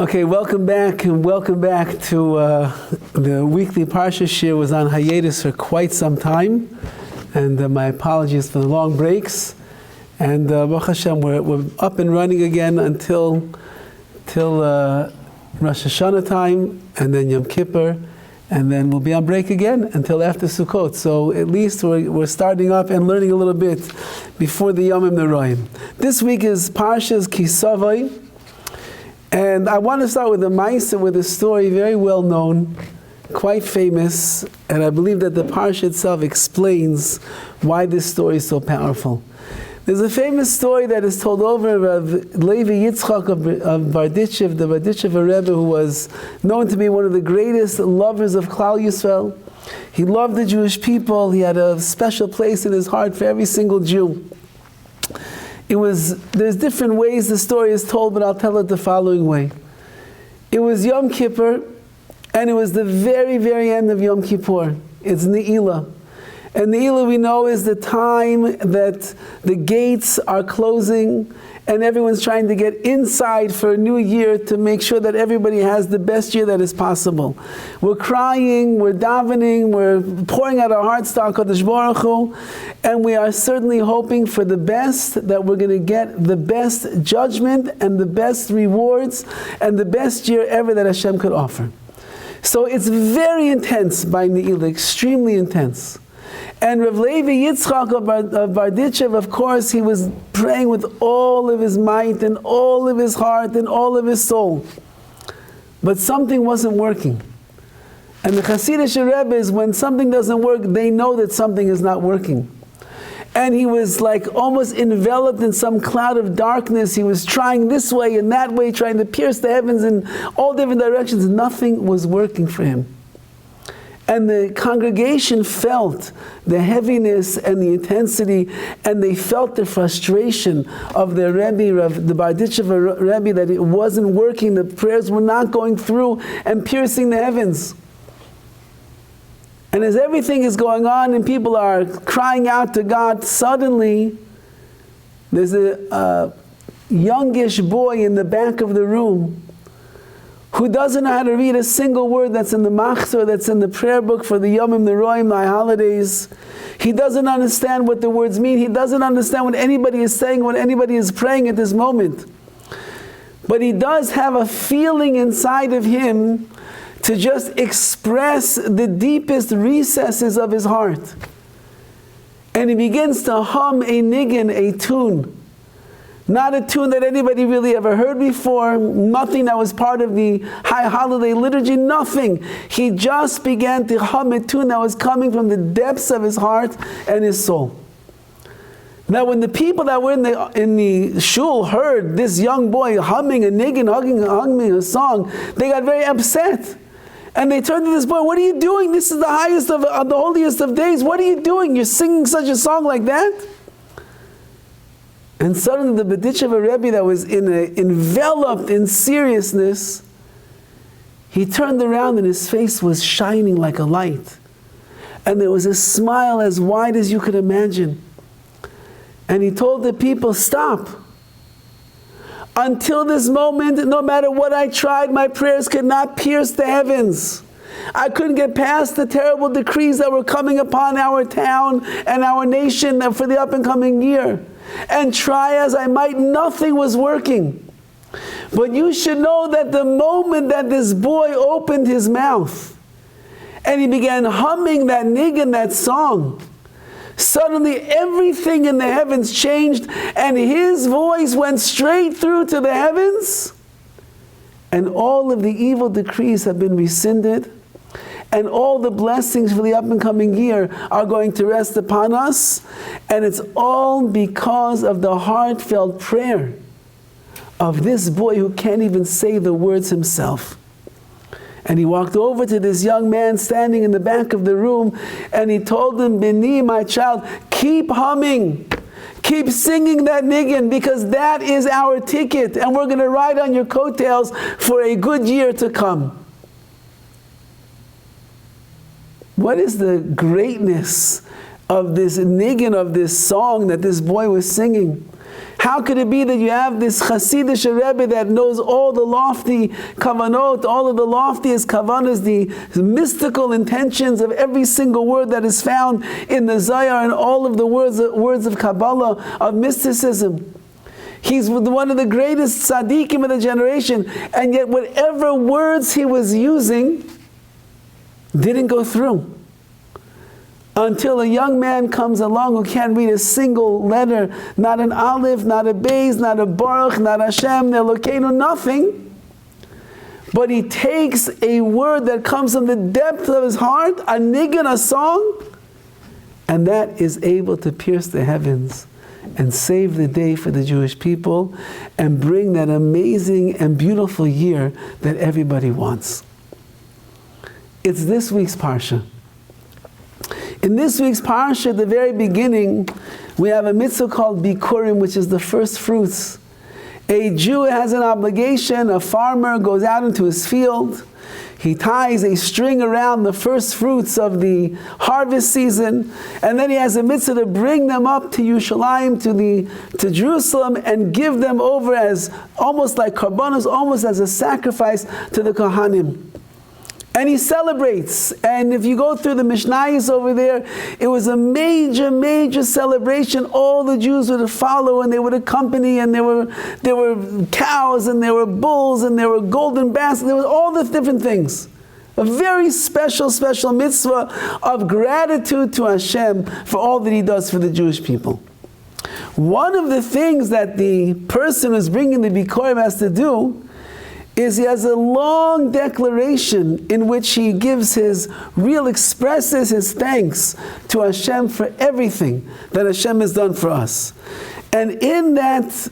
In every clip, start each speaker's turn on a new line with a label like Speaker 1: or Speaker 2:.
Speaker 1: Okay, welcome back, and welcome back to the weekly Parsha Shir. Was on hiatus for quite some time, and my apologies for the long breaks. And Baruch Hashem, we're up and running again until Rosh Hashanah time, and then Yom Kippur, and then we'll be on break again until after Sukkot. So at least we're starting up and learning a little bit before the Yomim Noraim. This week is Parshas Ki Savo. And I want to start with a Maisa, with a story very well known, quite famous, and I believe that the Parsha itself explains why this story is so powerful. There's a famous story that is told over of Levi Yitzchak of Barditchev, the Barditchev Rebbe, who was known to be one of the greatest lovers of Klal Yisrael. He loved the Jewish people. He had a special place in his heart for every single Jew. There's different ways the story is told, but I'll tell it the following way. It was Yom Kippur, and it was the very, very end of Yom Kippur. It's Ne'ilah. And Ne'ilah, we know, is the time that the gates are closing, and everyone's trying to get inside for a new year to make sure that everybody has the best year that is possible. We're crying, we're davening, we're pouring out our hearts to HaKadosh Baruch Hu, and we are certainly hoping for the best, that we're going to get the best judgment and the best rewards and the best year ever that Hashem could offer. So it's very intense by Ne'ilah, extremely intense. And Rav Levi Yitzchak of Barditchev, of course, he was praying with all of his might and all of his heart and all of his soul. But something wasn't working. And the Hasidic Rebbe is, when something doesn't work, they know that something is not working. And he was like almost enveloped in some cloud of darkness. He was trying this way and that way, trying to pierce the heavens in all different directions. Nothing was working for him. And the congregation felt the heaviness and the intensity, and they felt the frustration of the Rebbe, of the Barditchev Rebbe, that it wasn't working, the prayers were not going through and piercing the heavens. And as everything is going on and people are crying out to God, suddenly there's a youngish boy in the back of the room who doesn't know how to read a single word that's in the machzor, that's in the prayer book for the Yomim Noraim, the holidays. He doesn't understand what the words mean. He doesn't understand what anybody is saying, what anybody is praying at this moment. But he does have a feeling inside of him to just express the deepest recesses of his heart. And he begins to hum a niggin, a tune. Not a tune that anybody really ever heard before, nothing that was part of the high holiday liturgy, nothing. He just began to hum a tune that was coming from the depths of his heart and his soul. Now when the people that were in the shul heard this young boy humming a niggin, humming a song, they got very upset. And they turned to this boy, "What are you doing? This is the highest of the holiest of days. What are you doing? You're singing such a song like that?" And suddenly the Barditchev Rebbe, that was enveloped in seriousness, he turned around and his face was shining like a light. And there was a smile as wide as you could imagine. And he told the people, "Stop. Until this moment, no matter what I tried, my prayers could not pierce the heavens. I couldn't get past the terrible decrees that were coming upon our town and our nation for the up and coming year. And try as I might, nothing was working. But you should know that the moment that this boy opened his mouth and he began humming that niggin, that song, suddenly everything in the heavens changed, and his voice went straight through to the heavens, and all of the evil decrees have been rescinded, and all the blessings for the up and coming year are going to rest upon us. And it's all because of the heartfelt prayer of this boy who can't even say the words himself." And he walked over to this young man standing in the back of the room, and he told him, "Bini, my child, keep humming. Keep singing that niggin, because that is our ticket, and we're going to ride on your coattails for a good year to come." What is the greatness of this niggin, of this song that this boy was singing? How could it be that you have this Hasidic Rebbe that knows all the lofty kavanot, all of the loftiest kavanas, the mystical intentions of every single word that is found in the Zohar and all of the words of Kabbalah, of mysticism? He's one of the greatest tzaddikim of the generation, and yet whatever words he was using didn't go through. Until a young man comes along who can't read a single letter, not an aleph, not a beis, not a baruch, not Hashem, Elokeinu, nothing. But he takes a word that comes from the depth of his heart, a niggun, a song, and that is able to pierce the heavens and save the day for the Jewish people and bring that amazing and beautiful year that everybody wants. It's this week's Parsha. In this week's Parsha, at the very beginning, we have a mitzvah called Bikurim, which is the first fruits. A Jew has an obligation. A farmer goes out into his field. He ties a string around the first fruits of the harvest season, and then he has a mitzvah to bring them up to Yerushalayim, to Jerusalem, and give them over as almost like karbanos, almost as a sacrifice to the Kohanim. And he celebrates. And if you go through the Mishnayos over there, it was a major, major celebration. All the Jews would follow and they would accompany, and there were cows and there were bulls and there were golden baskets. There was all the different things. A very special, special mitzvah of gratitude to Hashem for all that He does for the Jewish people. One of the things that the person who's bringing the Bikurim has to do is he has a long declaration in which he expresses his thanks to Hashem for everything that Hashem has done for us. And in that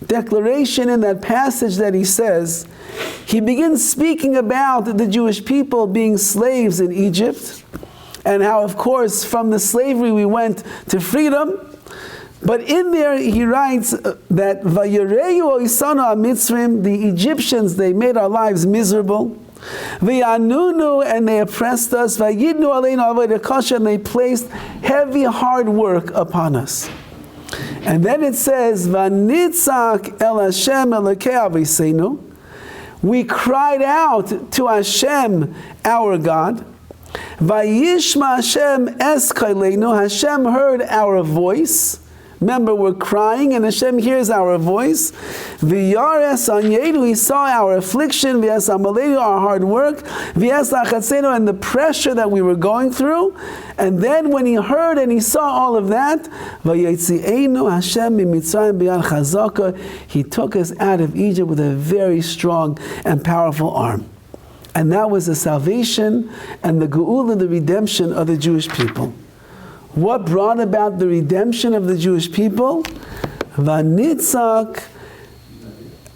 Speaker 1: declaration, in that passage that he says, he begins speaking about the Jewish people being slaves in Egypt, and how, of course, from the slavery we went to freedom. But in there he writes that Vayereyu Oisanu HaMitzrim, the Egyptians, they made our lives miserable. V'yanunu, and they oppressed us. Vayidnu aleinu avodah kasha, and they placed heavy, hard work upon us. And then it says, Vanitzak el Hashem Elokei Aviseinu, we cried out to Hashem, our God. Vayishma Hashem es kaileinu, Hashem heard our voice. Remember, we're crying, and Hashem hears our voice. V'yares anyedu, He saw our affliction. V'yas amaleinu, our hard work. V'yas achatzenu, and the pressure that we were going through. And then when He heard and He saw all of that, v'yetzienu Hashem mimitzrayim b'yad chazaka, He took us out of Egypt with a very strong and powerful arm. And that was the salvation and the geula, the redemption of the Jewish people. What brought about the redemption of the Jewish people? Vanitzak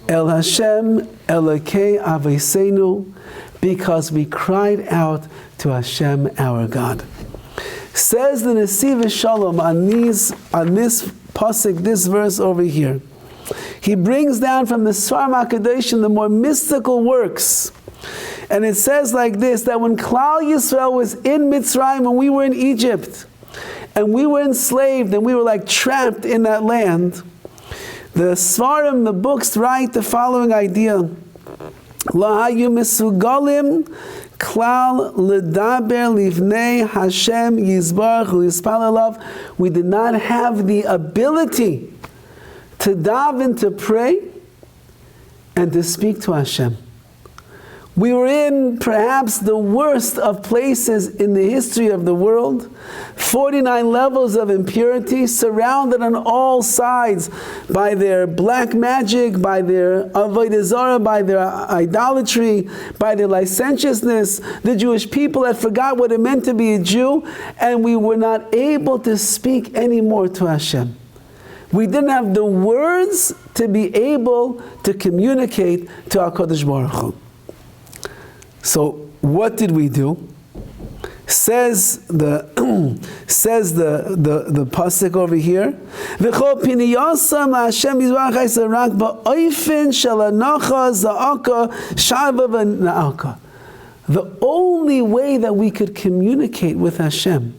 Speaker 1: el Hashem Elokei Aviseinu, because we cried out to Hashem our God. Says the Nesiv Shalom on this pasuk, this verse over here. He brings down from the Sfarim HaKadoshim the more mystical works. And it says like this, that when Klal Yisrael was in Mitzrayim, when we were in Egypt, and we were enslaved, and we were like trapped in that land, the Svarim, the books, write the following idea. Lahayu misugalim klal ledaber livnei Hashem yizbarach u'yispal. We did not have the ability to daven, to pray, and to speak to Hashem. We were in perhaps the worst of places in the history of the world. 49 levels of impurity, surrounded on all sides by their black magic, by their avodah zarah, by their idolatry, by their licentiousness. The Jewish people had forgot what it meant to be a Jew, and we were not able to speak anymore to Hashem. We didn't have the words to be able to communicate to HaKadosh Baruch Hu. So what did we do? Says the pasuk over here. V'chol piniyasam Hashem yizbarach ha'yisarak ba'oifin shalanacha za'aka shava v'na'aka. The only way that we could communicate with Hashem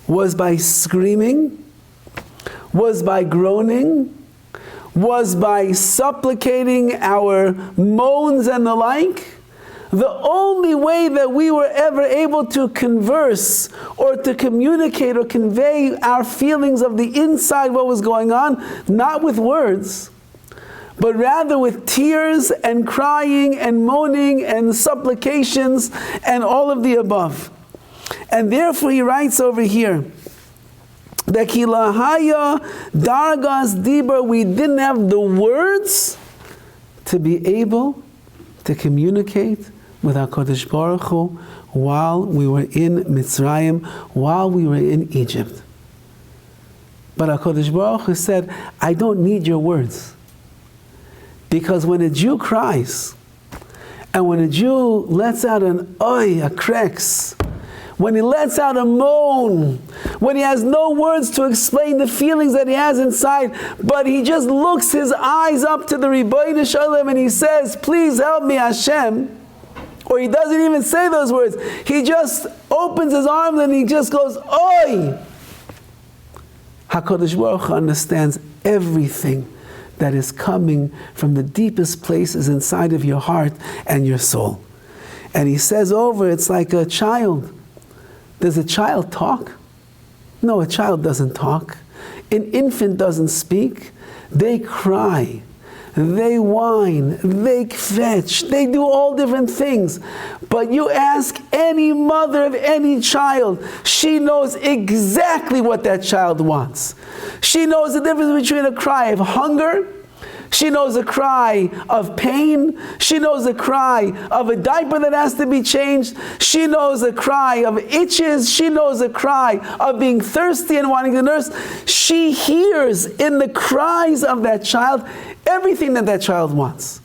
Speaker 1: was by screaming, was by groaning, was by supplicating our moans and the like. The only way that we were ever able to converse or to communicate or convey our feelings of the inside, what was going on, not with words, but rather with tears and crying and moaning and supplications and all of the above. And therefore he writes over here, that kilahaya dargas diber, we didn't have the words to be able to communicate with HaKadosh Baruch Hu while we were in Mitzrayim, while we were in Egypt. But HaKadosh Baruch Hu said, I don't need your words. Because when a Jew cries, and when a Jew lets out an oy, a cracks, when he lets out a moan, when he has no words to explain the feelings that he has inside, but he just looks his eyes up to the Ribono Shel Olam and he says, please help me, Hashem, or he doesn't even say those words, he just opens his arms and he just goes, Oi! HaKadosh Baruch Hu understands everything that is coming from the deepest places inside of your heart and your soul. And he says over, it's like a child. Does a child talk? No, a child doesn't talk. An infant doesn't speak. They cry. They whine, they fetch, they do all different things. But you ask any mother of any child, she knows exactly what that child wants. She knows the difference between a cry of hunger, she knows a cry of pain, she knows a cry of a diaper that has to be changed, she knows a cry of itches, she knows a cry of being thirsty and wanting to nurse. She hears in the cries of that child everything that that child wants.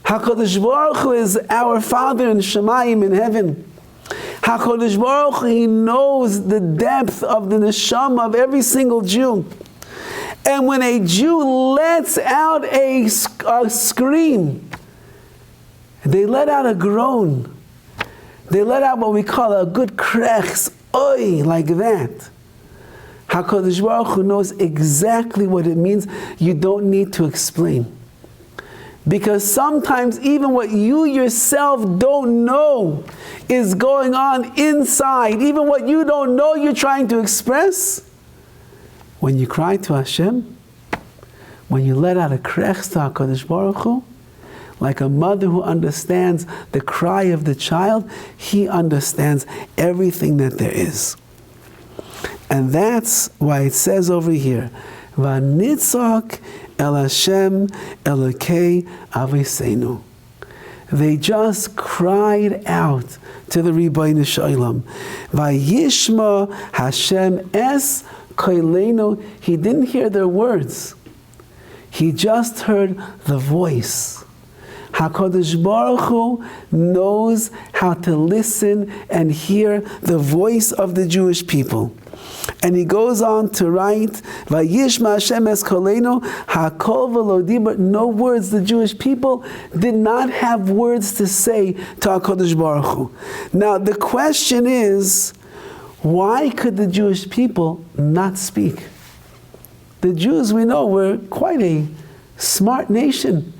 Speaker 1: HaKadosh Baruch Hu is our Father in Shemayim, in heaven. HaKadosh Baruch Hu, He knows the depth of the neshama of every single Jew. And when a Jew lets out a scream, they let out a groan, they let out what we call a good krechs, oi, like that. HaKadosh Baruch Hu knows exactly what it means. You don't need to explain. Because sometimes even what you yourself don't know is going on inside. Even what you don't know you're trying to express. When you cry to Hashem, when you let out a krech to HaKadosh Baruch Hu, like a mother who understands the cry of the child, he understands everything that there is. And that's why it says over here, Vanitzak el Hashem Elokei Aviseinu. They just cried out to the Ribono Shel Olam. Vayishma Hashem es koilenu. He didn't hear their words. He just heard the voice. HaKadosh Baruch Hu knows how to listen and hear the voice of the Jewish people. And he goes on to write, Vayishma Hashem es kolenu, hakol v'lo dibar. No words. The Jewish people did not have words to say to HaKadosh Baruch Hu. Now the question is, why could the Jewish people not speak? The Jews, we know, were quite a smart nation.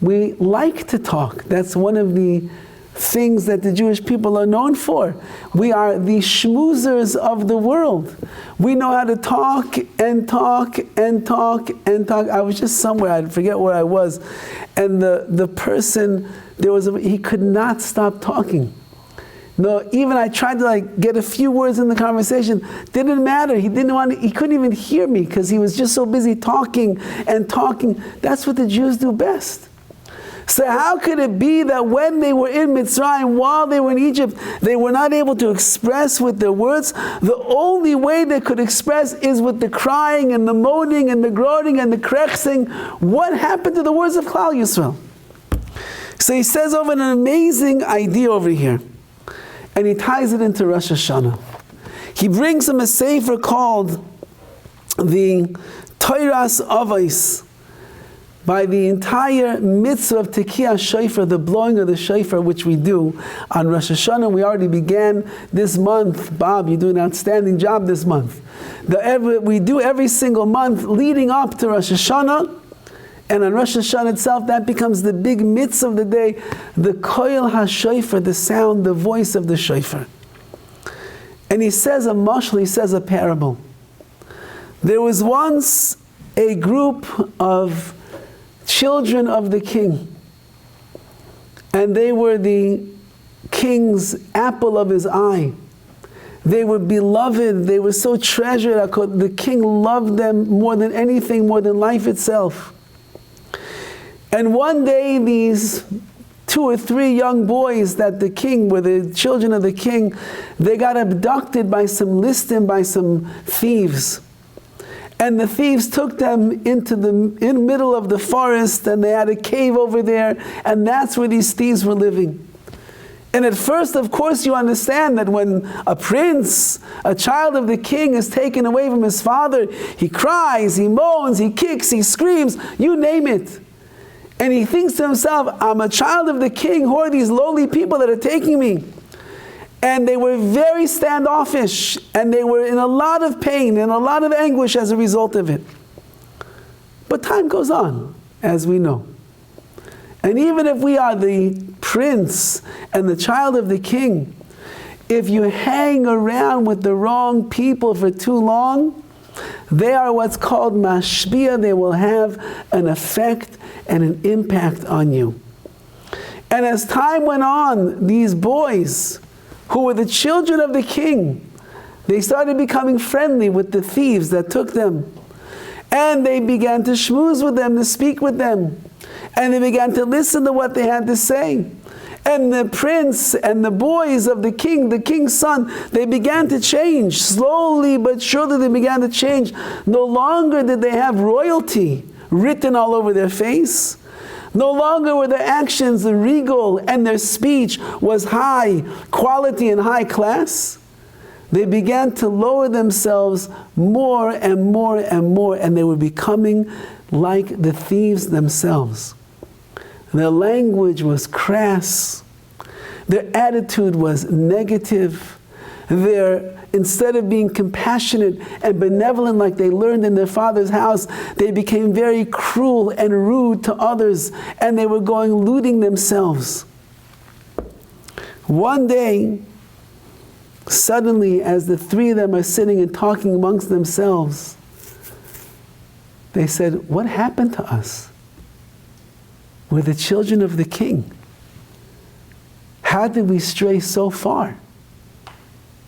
Speaker 1: We like to talk. That's one of the things that the Jewish people are known for. We are the schmoozers of the world. We know how to talk and talk and talk and talk. I was just somewhere, I forget where I was, and the person, he could not stop talking. No, even I tried to get a few words in the conversation. Didn't matter. He couldn't even hear me because he was just so busy talking and talking. That's what the Jews do best. So how could it be that when they were in Mitzrayim, while they were in Egypt, they were not able to express with their words? The only way they could express is with the crying and the moaning and the groaning and the krechsing. What happened to the words of Klal Yisrael? So he says over an amazing idea over here, and he ties it into Rosh Hashanah. He brings him a sefer called the Toras Avos, by the entire mitzvah of Tekiyah Shofar, the blowing of the Shofar, which we do on Rosh Hashanah. We already began this month. Bob, you do an outstanding job this month. We do every single month leading up to Rosh Hashanah, and on Rosh Hashanah itself, that becomes the big mitzvah of the day, the Koil HaShofar, the sound, the voice of the Shofar. And he says a mashal, he says a parable. There was once a group of children of the king, and they were the king's apple of his eye. They were beloved, they were so treasured. The king loved them more than anything, more than life itself. And one day these 2 or 3 young boys that the king were the children of the king, they got abducted by some listim, by some thieves. And the thieves took them into the middle of the forest, and they had a cave over there, and that's where these thieves were living. And at first, of course, you understand that when a prince, a child of the king, is taken away from his father, he cries, he moans, he kicks, he screams, you name it. And he thinks to himself, I'm a child of the king, who are these lowly people that are taking me? And they were very standoffish, and they were in a lot of pain and a lot of anguish as a result of it. But time goes on, as we know. And even if we are the prince and the child of the king, if you hang around with the wrong people for too long, they are what's called mashpia. They will have an effect and an impact on you. And as time went on, these boys, who were the children of the king, they started becoming friendly with the thieves that took them. And they began to schmooze with them, to speak with them. And they began to listen to what they had to say. And the prince and the boys of the king's son, they began to change. Slowly but surely they began to change. No longer did they have royalty written all over their face. No longer were their actions regal, and their speech was high quality and high class. They began to lower themselves more and more and more, and they were becoming like the thieves themselves. Their language was crass. Their attitude was negative. Instead of being compassionate and benevolent like they learned in their father's house, they became very cruel and rude to others, and they were going looting themselves. One day, suddenly, as the 3 of them are sitting and talking amongst themselves, they said, what happened to us? We're the children of the king. How did we stray so far?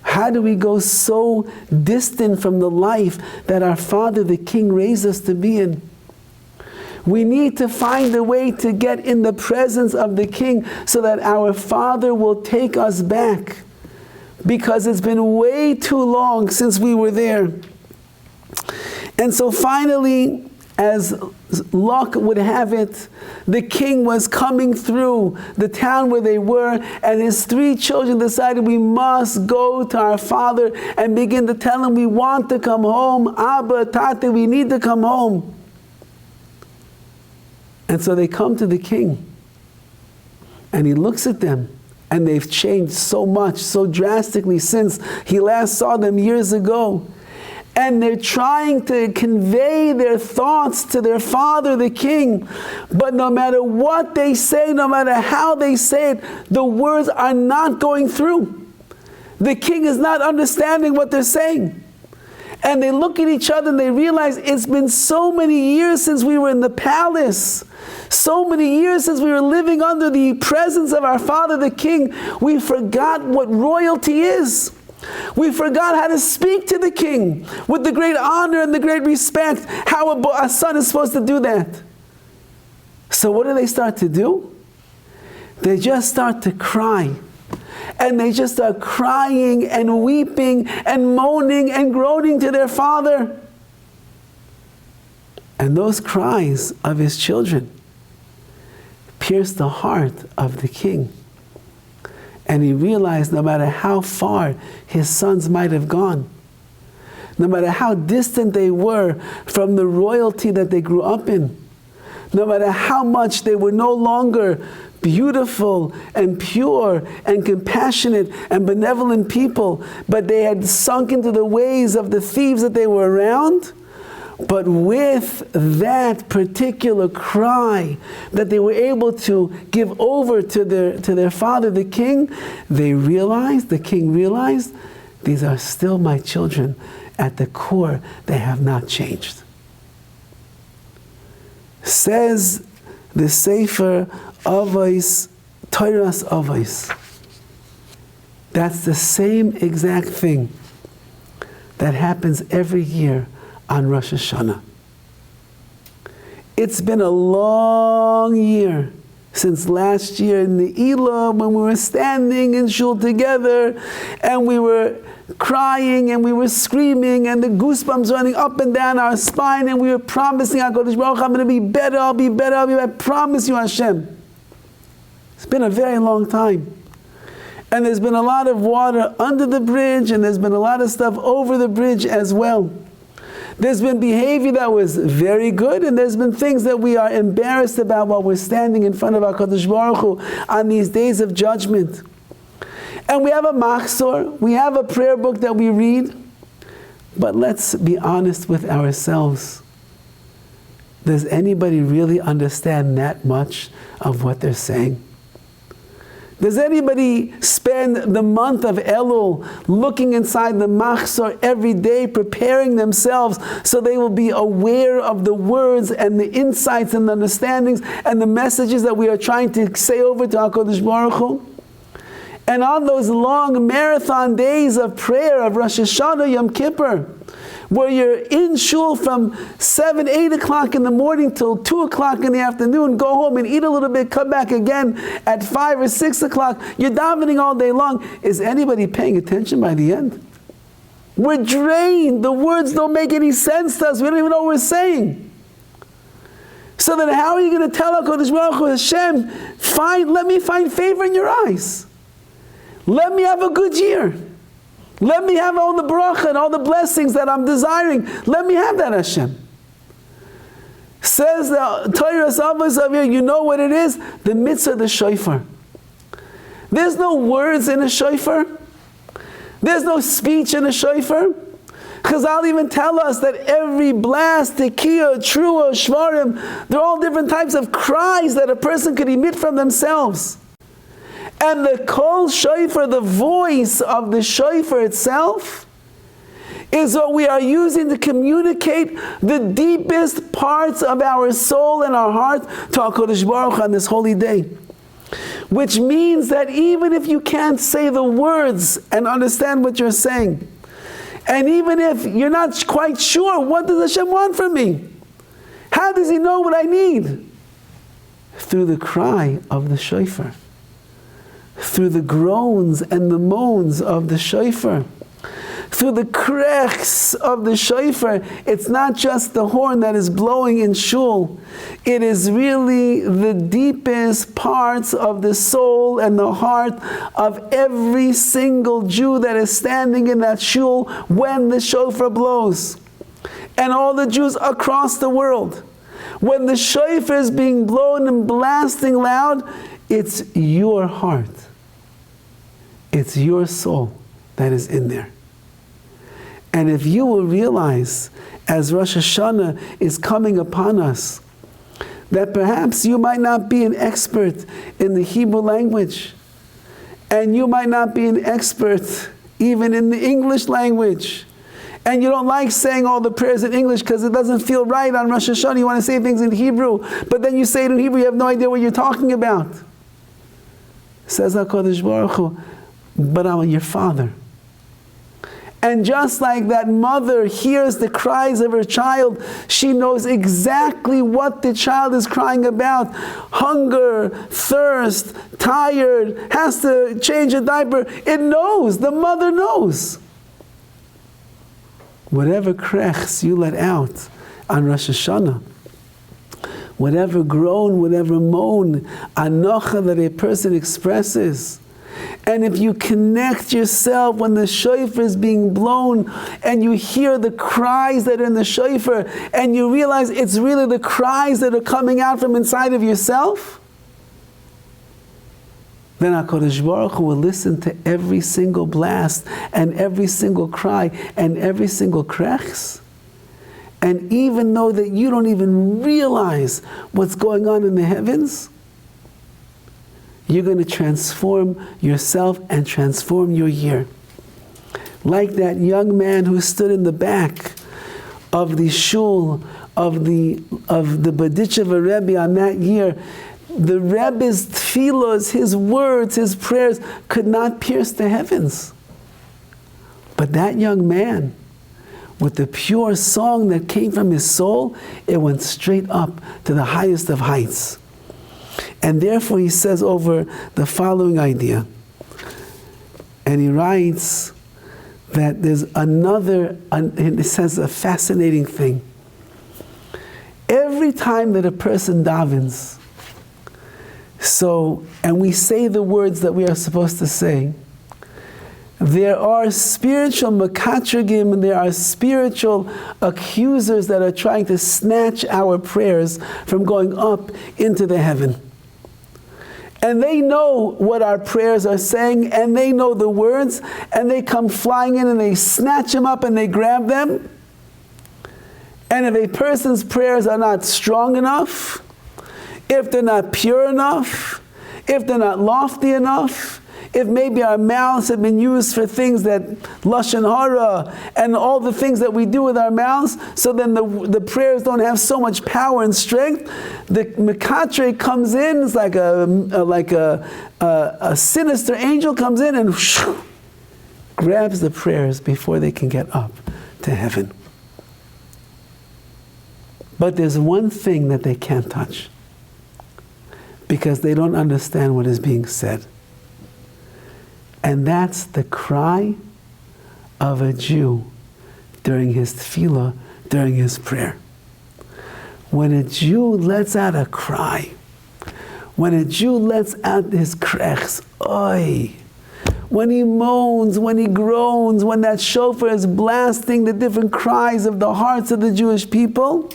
Speaker 1: How do we go so distant from the life that our father, the king, raised us to be in? We need to find a way to get in the presence of the king so that our father will take us back, because it's been way too long since we were there. And so finally, as luck would have it, the king was coming through the town where they were, and his 3 children decided, we must go to our father and begin to tell him we want to come home. Abba, Tate, we need to come home. And so they come to the king, and he looks at them, and they've changed so much, so drastically since he last saw them years ago. And they're trying to convey their thoughts to their father, the king. But no matter what they say, no matter how they say it, the words are not going through. The king is not understanding what they're saying. And they look at each other and they realize it's been so many years since we were in the palace. So many years since we were living under the presence of our father, the king. We forgot what royalty is. We forgot how to speak to the king with the great honor and the great respect, how a son is supposed to do that. So what do they start to do? They just start to cry. And they just start crying and weeping and moaning and groaning to their father. And those cries of his children pierced the heart of the king. And he realized no matter how far his sons might have gone, no matter how distant they were from the royalty that they grew up in, no matter how much they were no longer beautiful and pure and compassionate and benevolent people, but they had sunk into the ways of the thieves that they were around. But with that particular cry that they were able to give over to their father, the king, the king realized, these are still my children. At the core, they have not changed. Says the Sefer Avos, Torah's Avos. That's the same exact thing that happens every year on Rosh Hashanah. It's been a long year since last year in the Elah, when we were standing in shul together and we were crying and we were screaming and the goosebumps running up and down our spine, and we were promising HaKadosh Baruch Hu, I'm going to be better, I'll be better, I promise you, Hashem. It's been a very long time. And there's been a lot of water under the bridge, and there's been a lot of stuff over the bridge as well. There's been behavior that was very good, and there's been things that we are embarrassed about while we're standing in front of HaKadosh Baruch Hu on these days of judgment. And we have a machzor, we have a prayer book that we read, but let's be honest with ourselves. Does anybody really understand that much of what they're saying? Does anybody spend the month of Elul looking inside the machzor every day, preparing themselves so they will be aware of the words and the insights and the understandings and the messages that we are trying to say over to HaKadosh Baruch Hu? And on those long marathon days of prayer of Rosh Hashanah, Yom Kippur, where you're in shul from 7, 8 o'clock in the morning till 2 o'clock in the afternoon, go home and eat a little bit, come back again at 5 or 6 o'clock, you're davening all day long. Is anybody paying attention by the end? We're drained. The words don't make any sense to us. We don't even know what we're saying. So then how are you going to tell HaKadosh Baruch Hu, Hashem, let me find favor in your eyes. Let me have a good year. Let me have all the bracha and all the blessings that I'm desiring. Let me have that, Hashem. Says the Torah's Avos of here, you know what it is? The mitzvah, the shofar. There's no words in a shofar. There's no speech in a shofar. Chazal even tell us that every blast, tekiah, trua, shvarim, they're all different types of cries that a person could emit from themselves. And the kol shofar, the voice of the shofar itself, is what we are using to communicate the deepest parts of our soul and our heart to HaKadosh Baruch Hu on this holy day. Which means that even if you can't say the words and understand what you're saying, and even if you're not quite sure, what does Hashem want from me? How does He know what I need? Through the cry of the shofar. Through the groans and the moans of the shofar, through the krechs of the shofar. It's not just the horn that is blowing in shul. It is really the deepest parts of the soul and the heart of every single Jew that is standing in that shul when the shofar blows. And all the Jews across the world. When the shofar is being blown and blasting loud, it's your heart. It's your soul that is in there. And if you will realize, as Rosh Hashanah is coming upon us, that perhaps you might not be an expert in the Hebrew language, and you might not be an expert even in the English language, and you don't like saying all the prayers in English because it doesn't feel right on Rosh Hashanah, you want to say things in Hebrew, but then you say it in Hebrew, you have no idea what you're talking about. Says HaKadosh Baruch Hu, but I'm your father. And just like that mother hears the cries of her child, she knows exactly what the child is crying about. Hunger, thirst, tired, has to change a diaper. It knows, the mother knows. Whatever krechs you let out on Rosh Hashanah, whatever groan, whatever moan, anocha that a person expresses, And if you connect yourself when the shofar is being blown and you hear the cries that are in the shofar and you realize it's really the cries that are coming out from inside of yourself, then HaKadosh Baruch Hu will listen to every single blast and every single cry and every single krechs. And even though that you don't even realize what's going on in the heavens, you're going to transform yourself and transform your year. Like that young man who stood in the back of the shul of the Berditchever Rebbe on that year. The Rebbe's tefillos, his words, his prayers could not pierce the heavens. But that young man, with the pure song that came from his soul, it went straight up to the highest of heights. And therefore he says over the following idea. And he writes that there's another, it says a fascinating thing. Every time that a person davens, and we say the words that we are supposed to say, there are spiritual mekatragim, and there are spiritual accusers that are trying to snatch our prayers from going up into the heaven. And they know what our prayers are saying, and they know the words, and they come flying in and they snatch them up and they grab them. And if a person's prayers are not strong enough, if they're not pure enough, if they're not lofty enough, if maybe our mouths have been used for things that lashon hara and all the things that we do with our mouths, so then the prayers don't have so much power and strength. The mekatre comes in, it's like a sinister angel comes in and grabs the prayers before they can get up to heaven. But there's one thing that they can't touch, because they don't understand what is being said. And that's the cry of a Jew during his tefillah, during his prayer. When a Jew lets out a cry, when a Jew lets out his krechs, oy, when he moans, when he groans, when that shofar is blasting the different cries of the hearts of the Jewish people,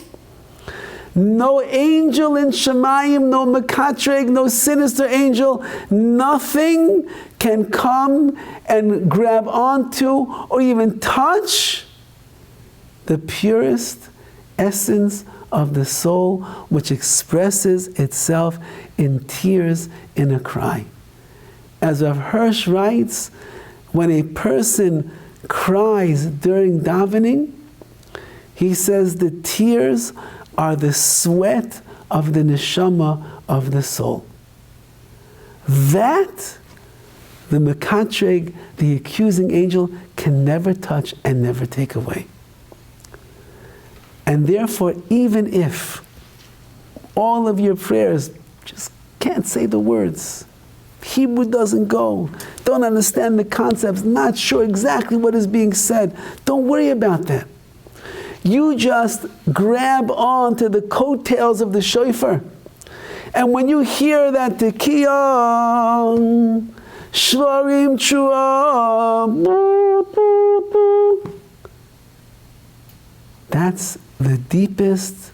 Speaker 1: no angel in Shemayim, no mekatreg, no sinister angel, nothing can come and grab onto or even touch the purest essence of the soul, which expresses itself in tears in a cry. As Rav Hirsch writes, when a person cries during davening, he says the tears are the sweat of the neshama of the soul. That the mekatreg, the accusing angel, can never touch and never take away. And therefore, even if all of your prayers just can't say the words, Hebrew doesn't go, don't understand the concepts, not sure exactly what is being said, don't worry about that. You just grab on to the coattails of the shofar. And when you hear that tekiyah, shvarim trua, that's the deepest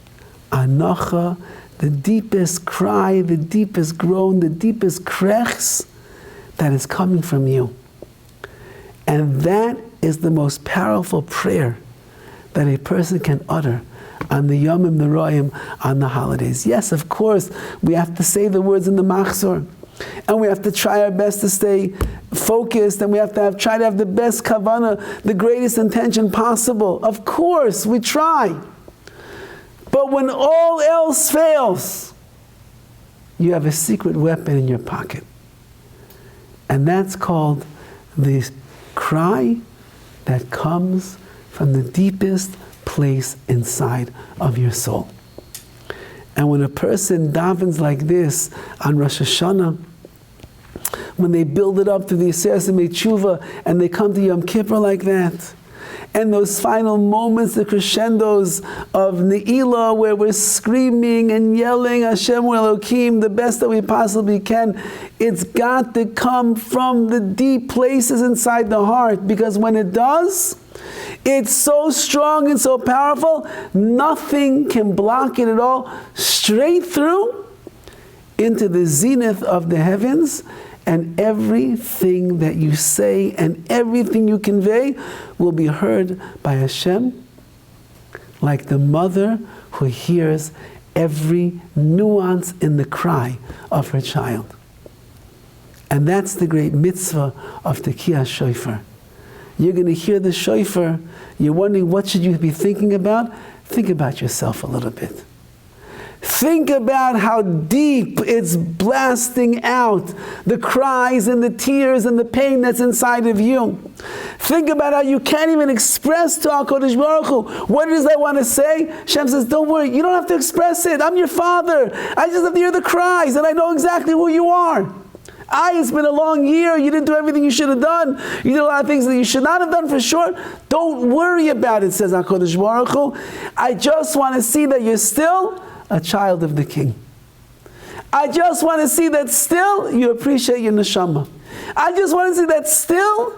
Speaker 1: anacha, the deepest cry, the deepest groan, the deepest krechs that is coming from you. And that is the most powerful prayer that a person can utter on the Yomim Noraim, on the holidays. Yes, of course, we have to say the words in the Machzor, and we have to try our best to stay focused, and we have to try to have the best kavanah, the greatest intention possible. Of course, we try. But when all else fails, you have a secret weapon in your pocket. And that's called the cry that comes from the deepest place inside of your soul. And when a person davens like this on Rosh Hashanah, when they build it up to the Yisrael Tshuva and they come to Yom Kippur like that, And those final moments, the crescendos of Ne'ilah, where we're screaming and yelling, Hashem Elokim, the best that we possibly can, it's got to come from the deep places inside the heart, because when it does, it's so strong and so powerful, nothing can block it at all, straight through into the zenith of the heavens, and everything that you say and everything you convey will be heard by Hashem, like the mother who hears every nuance in the cry of her child. And that's the great mitzvah of Tekiyah Shofar. You're going to hear the shofar, you're wondering what should you be thinking about? Think about yourself a little bit. Think about how deep it's blasting out the cries and the tears and the pain that's inside of you. Think about how you can't even express to HaKadosh Baruch Hu what it is I want to say. Hashem says, don't worry, you don't have to express it. I'm your father. I just have to hear the cries and I know exactly who you are. It's been a long year. You didn't do everything you should have done. You did a lot of things that you should not have done for sure. Don't worry about it, says HaKadosh Baruch Hu. I just want to see that you're still a child of the King. I just want to see that still you appreciate your neshama. I just want to see that still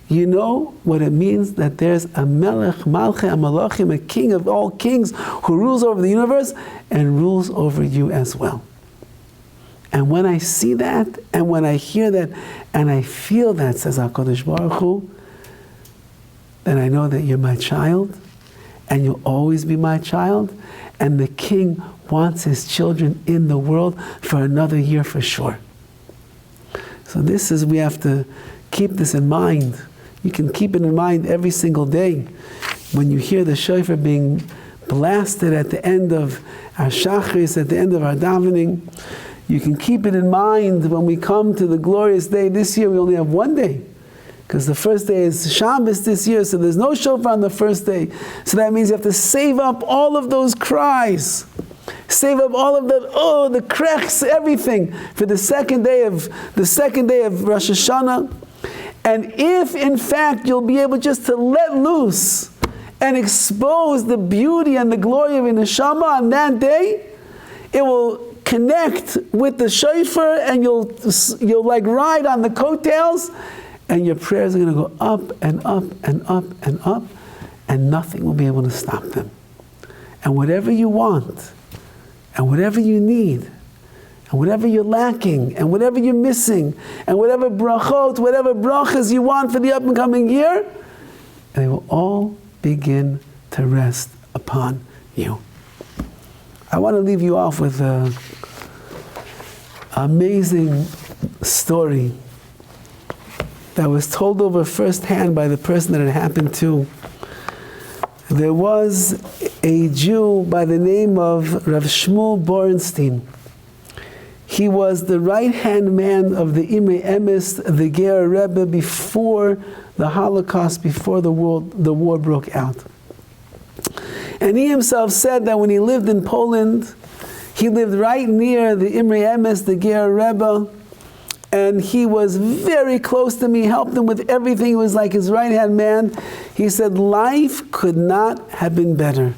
Speaker 1: you know what it means that there's a Melech, Malchei HaMalachim, a king of all kings who rules over the universe and rules over you as well. And when I see that, and when I hear that, and I feel that, says HaKadosh Baruch Hu, then I know that you're my child, and you'll always be my child, and the King wants his children in the world for another year for sure. So this is, we have to keep this in mind. You can keep it in mind every single day. When you hear the shofar being blasted at the end of our shachris, at the end of our davening, you can keep it in mind when we come to the glorious day. This year we only have one day, because the first day is Shabbos this year, so there's no shofar on the first day. So that means you have to save up all of those cries, save up all of the krechs, everything for the second day of Rosh Hashanah. And if in fact you'll be able just to let loose and expose the beauty and the glory of a neshama on that day, it will connect with the shofar, and you'll like ride on the coattails, and your prayers are going to go up and up and up and up, and nothing will be able to stop them. And whatever you want, and whatever you need, and whatever you're lacking, and whatever you're missing, and whatever brachot, whatever brachas you want for the up and coming year, they will all begin to rest upon you. I want to leave you off with an amazing story that was told over firsthand by the person that it happened to. There was a Jew by the name of Rav Shmuel Borenstein. He was the right-hand man of the Imrei Emes, the Ger Rebbe, before the Holocaust, before the war broke out. And he himself said that when he lived in Poland, he lived right near the Imrei Emes, the Ger Rebbe, and he was very close to me, helped him with everything. He was like his right-hand man. He said, life could not have been better.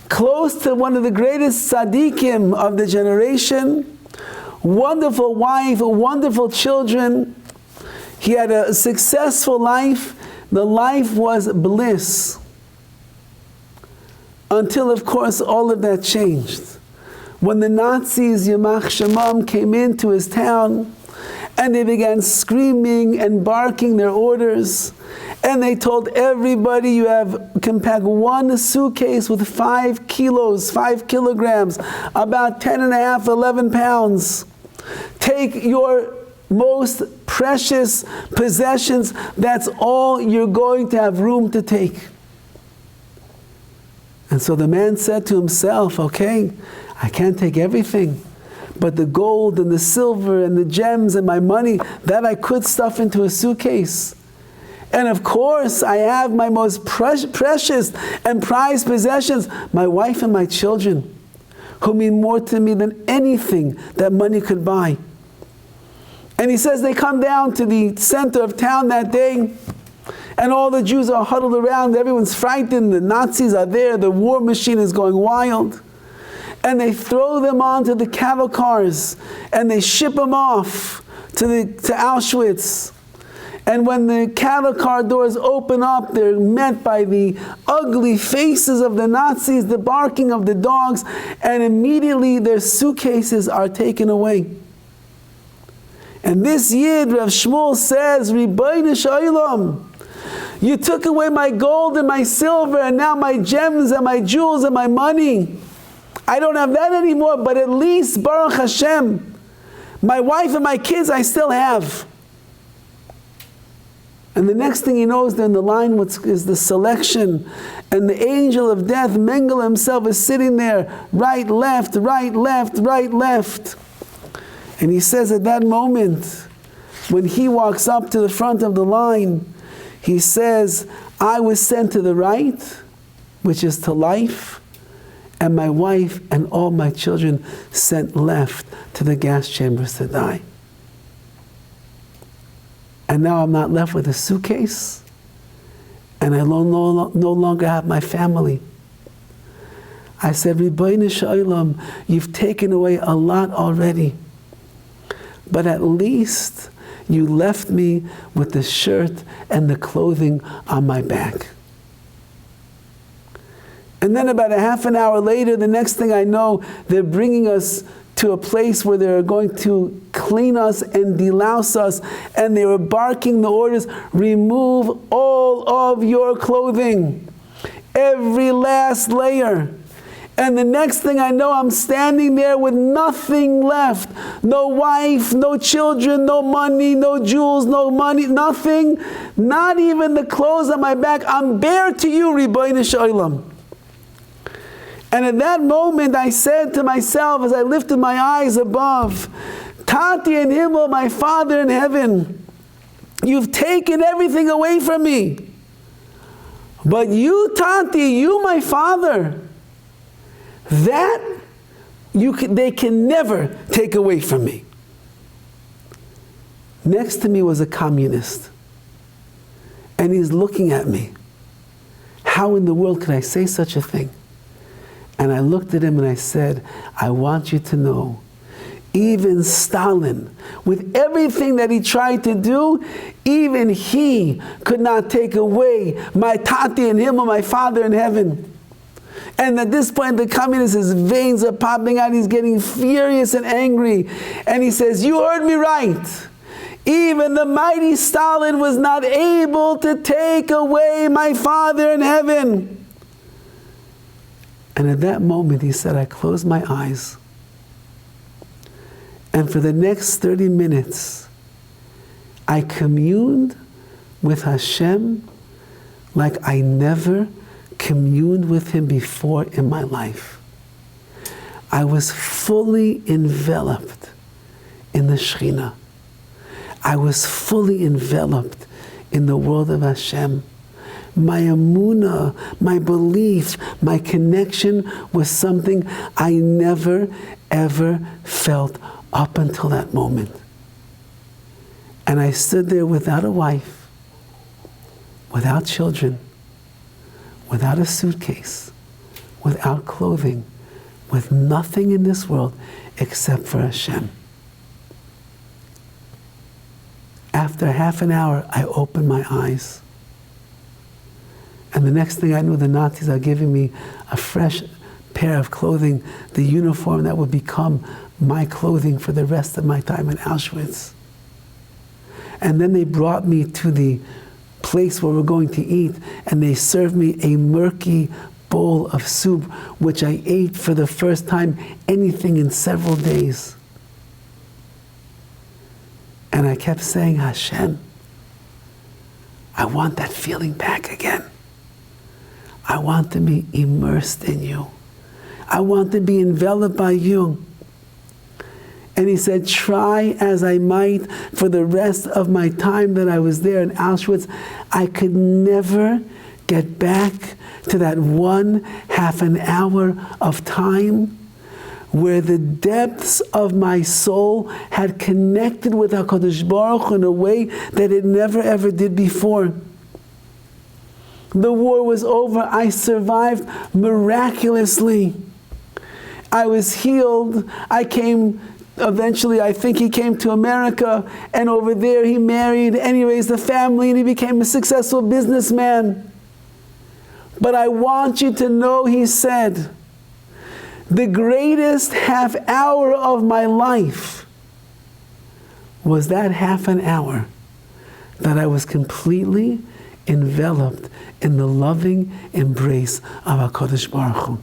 Speaker 1: Close to one of the greatest tzaddikim of the generation, wonderful wife, wonderful children. He had a successful life. The life was bliss. Until, of course, all of that changed. When the Nazis, Yamach Shemam, came into his town, and they began screaming and barking their orders, and they told everybody, you can pack one suitcase with 5 kilos, 5 kilograms, about 10 and a half, 11 pounds. Take your most precious possessions, that's all you're going to have room to take. And so the man said to himself, okay, I can't take everything, but the gold and the silver and the gems and my money, that I could stuff into a suitcase. And of course, I have my most precious and prized possessions, my wife and my children, who mean more to me than anything that money could buy. And he says they come down to the center of town that day, And all the Jews are huddled around, everyone's frightened, the Nazis are there, the war machine is going wild. And they throw them onto the cattle cars, and they ship them off to Auschwitz. And when the cattle car doors open up, they're met by the ugly faces of the Nazis, the barking of the dogs, and immediately their suitcases are taken away. And this Yid, Rav Shmuel, says, Ribono Shel Olam, you took away my gold and my silver, and now my gems and my jewels and my money. I don't have that anymore, but at least, Baruch Hashem, my wife and my kids I still have. And the next thing he knows, then the line is the selection. And the angel of death, Mengele himself, is sitting there, right, left, right, left, right, left. And he says at that moment, when he walks up to the front of the line, he says, I was sent to the right, which is to life, and my wife and all my children sent left to the gas chambers to die. And now I'm not left with a suitcase, and I no longer have my family. I said, Ribono Shel Olam, you've taken away a lot already, but at least you left me with the shirt and the clothing on my back. And then about a half an hour later, the next thing I know, they're bringing us to a place where they're going to clean us and delouse us, and they were barking the orders, remove all of your clothing, every last layer. And the next thing I know, I'm standing there with nothing left. No wife, no children, no money, no jewels, no money, nothing. Not even the clothes on my back. I'm bare to you, Ribono Shel Olam. And at that moment, I said to myself, as I lifted my eyes above, Tati in Himmel, my Father in heaven, you've taken everything away from me. But you, Tati, you, my Father, that they can never take away from me. Next to me was a communist. And he's looking at me. How in the world could I say such a thing? And I looked at him and I said, I want you to know, even Stalin, with everything that he tried to do, even he could not take away my Tati in Himmel, my Father in heaven. And at this point, the communist, his veins are popping out. He's getting furious and angry. And he says, you heard me right. Even the mighty Stalin was not able to take away my Father in heaven. And at that moment, he said, I closed my eyes. And for the next 30 minutes, I communed with Hashem like I never communed with Him before in my life. I was fully enveloped in the Shekhinah. I was fully enveloped in the world of Hashem. My emunah, my belief, my connection was something I never, ever felt up until that moment. And I stood there without a wife, without children, without a suitcase, without clothing, with nothing in this world except for Hashem. After half an hour, I opened my eyes. And the next thing I knew, the Nazis are giving me a fresh pair of clothing, the uniform that would become my clothing for the rest of my time in Auschwitz. And then they brought me to the place where we're going to eat, and they served me a murky bowl of soup, which I ate for the first time anything in several days. And I kept saying, Hashem, I want that feeling back again. I want to be immersed in you. I want to be enveloped by you. And he said, try as I might for the rest of my time that I was there in Auschwitz, I could never get back to that 1/2 an hour of time where the depths of my soul had connected with HaKadosh Baruch Hu in a way that it never ever did before. The war was over. I survived miraculously. I was healed. I came, eventually I think he came to America, and over there he married and he raised a family and he became a successful businessman. But I want you to know, he said, the greatest half hour of my life was that half an hour that I was completely enveloped in the loving embrace of HaKadosh Baruch Hu.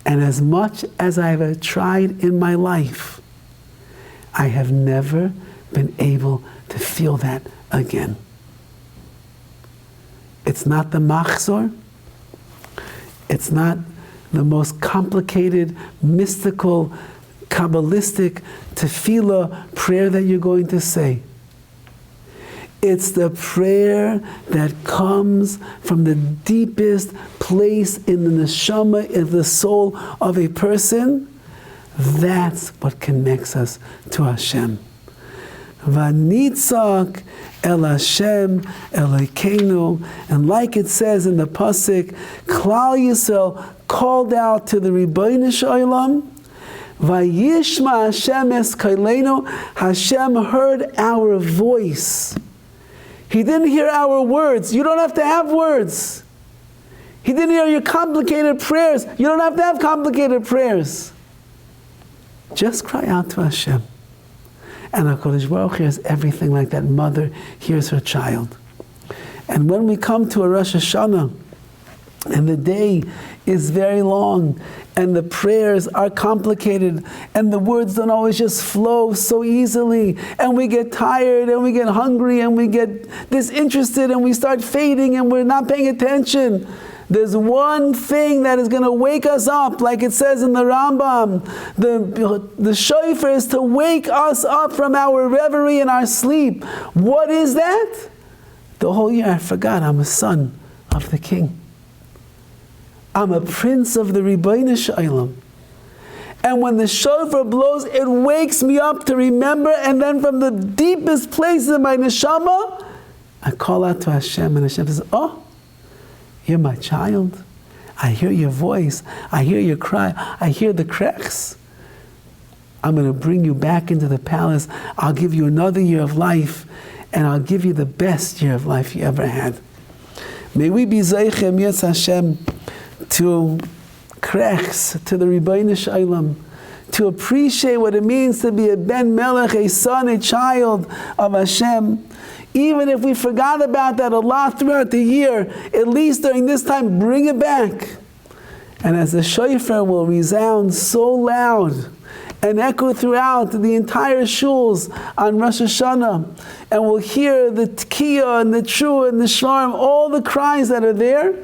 Speaker 1: And as much as I've tried in my life, I have never been able to feel that again. It's not the machzor. It's not the most complicated, mystical, Kabbalistic tefillah prayer that you're going to say. It's the prayer that comes from the deepest place in the neshama, in the soul of a person. That's what connects us to Hashem. Vanitzak el Hashem Elokeinu, and like it says in the pasuk, Klal Yisrael called out to the Ribbono Shel Olam. Vayishma Hashem es koleinu. Hashem heard our voice. He didn't hear our words. You don't have to have words. He didn't hear your complicated prayers. You don't have to have complicated prayers. Just cry out to Hashem. And HaKadosh Baruch Hu hears everything like that mother hears her child. And when we come to a Rosh Hashanah, and the day is very long, and the prayers are complicated, and the words don't always just flow so easily, and we get tired, and we get hungry, and we get disinterested, and we start fading, and we're not paying attention. There's one thing that is going to wake us up, like it says in the Rambam. The shofar is to wake us up from our reverie and our sleep. What is that? The whole year I forgot I'm a son of the king. I'm a prince of the Ribbono Shel Olam. And when the shofar blows, it wakes me up to remember, and then from the deepest places of my neshama, I call out to Hashem, and Hashem says, oh, you're my child. I hear your voice. I hear your cry. I hear the krechs. I'm going to bring you back into the palace. I'll give you another year of life, and I'll give you the best year of life you ever had. May we be zeichem, yes Hashem, to krechs, to the Ribbono Shel Olam, to appreciate what it means to be a ben melech, a son, a child of Hashem. Even if we forgot about that a lot throughout the year, at least during this time, bring it back. And as the shofar will resound so loud and echo throughout the entire shuls on Rosh Hashanah, and we'll hear the Tkiyah and the Trua and the Shlarm, all the cries that are there,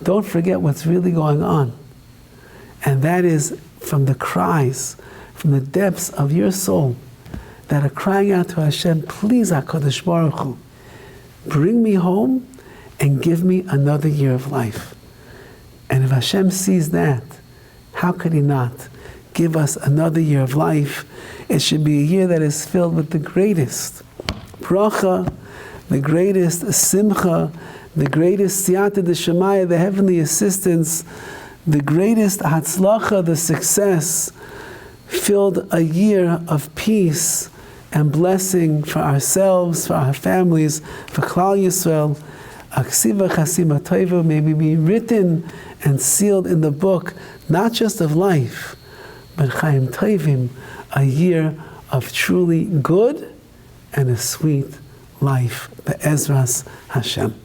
Speaker 1: don't forget what's really going on. And that is from the cries, from the depths of your soul, that are crying out to Hashem, please HaKadosh Baruch Hu, bring me home and give me another year of life. And if Hashem sees that, how could He not give us another year of life? It should be a year that is filled with the greatest bracha, the greatest simcha, the greatest siyata d'shemaya, the heavenly assistance, the greatest hatzlacha, the success, filled a year of peace and blessing for ourselves, for our families, for Klal Yisrael. Aksiva chasima tova, may we be written and sealed in the book, not just of life, but Chaim Tovim, a year of truly good and a sweet life. Be'ezras Hashem.